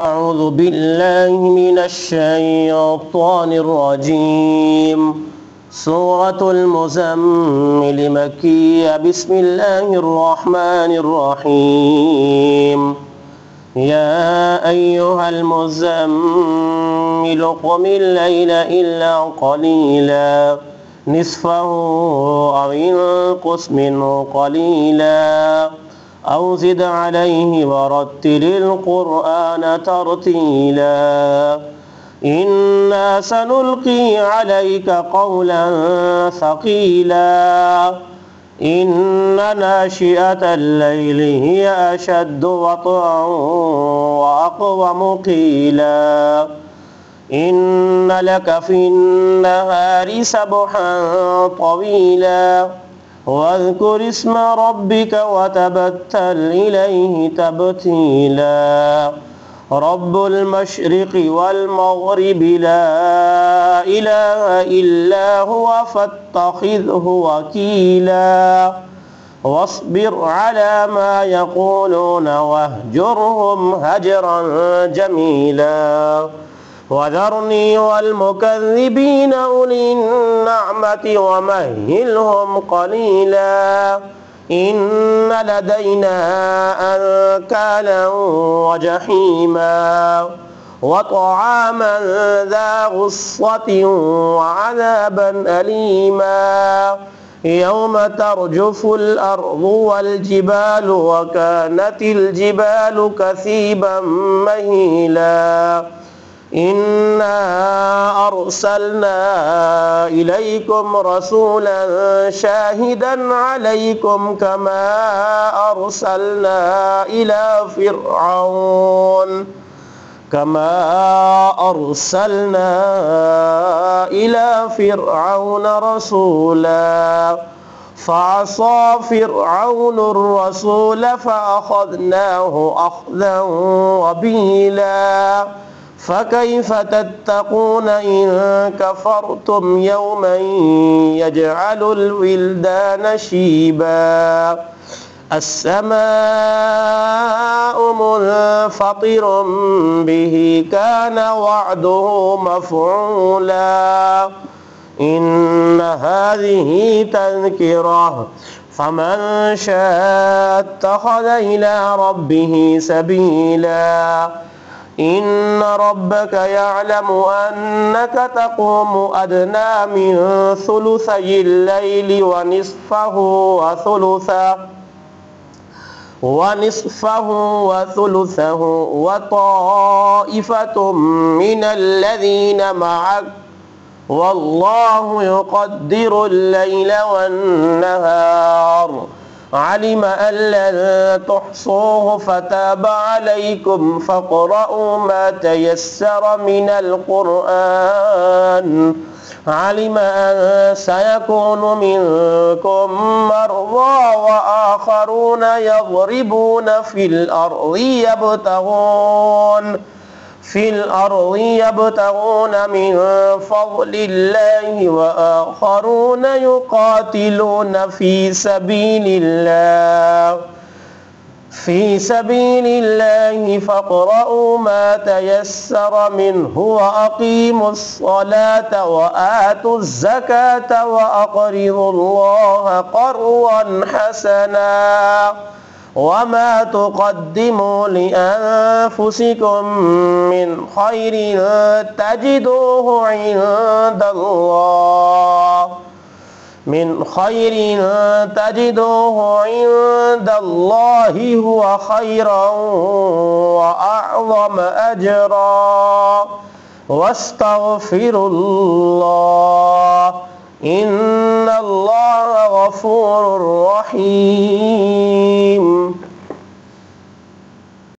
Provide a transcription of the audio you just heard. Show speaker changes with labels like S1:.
S1: أعوذ بالله من الشيطان الرجيم. سورة المزمل مكية. بسم الله الرحمن الرحيم. يا أيها المزمل قم الليل إلا قليلا نصفه أو انقص منه قليلا أو زد عليه ورتل القرآن ترتيلا. إنا سنلقي عليك قولا ثقيلا. إن ناشئة الليل هي أشد وطئا وأقوم قيلا. إن لك في النهار سبحا طويلا واذكر اسم ربك وتبتل إليه تبتيلا. رب المشرق والمغرب لا إله إلا هو فاتخذه وكيلا. واصبر على ما يقولون واهجرهم هجرا جميلا. وذرني والمكذبين أولي النعمة ومهلهم قليلا. إن لدينا أنكالا وجحيما وطعاما ذا غصة وعذابا أليما. يوم ترجف الأرض والجبال وكانت الجبال كثيبا مهيلا. إنا أرسلنا إليكم رسولا شاهدا عليكم كما أرسلنا إلى فرعون رسولا فعصى فرعون الرسول فأخذناه أخذا وبيلا. فكيف تتقون إن كفرتم يوما يجعل الولدان شيبا. السماء منفطر به كان وعده مفعولا. إن هذه تذكرة فمن شاء اتخذ إلى ربه سبيلا. إن ربك يعلم أنك تقوم أدنى من ثلثي الليل ونصفه وثلثه وطائفة من الذين معك والله يقدر الليل والنهار. علم أن لن تحصوه فتاب عليكم فاقرؤوا ما تيسر من القرآن. علم أن سيكون منكم مرضى وآخرون يضربون في الأرض يبتغون من فضل الله وآخرون يقاتلون في سبيل الله فاقرؤوا ما تيسر منه وأقيموا الصلاة وآتوا الزكاة وأقرضوا الله قرضا حسنا. وما تقدموا لأنفسكم من خير تجدوه عند الله هو خيرا وأعظم أجرا. واستغفروا الله إن الله غفور رحيم.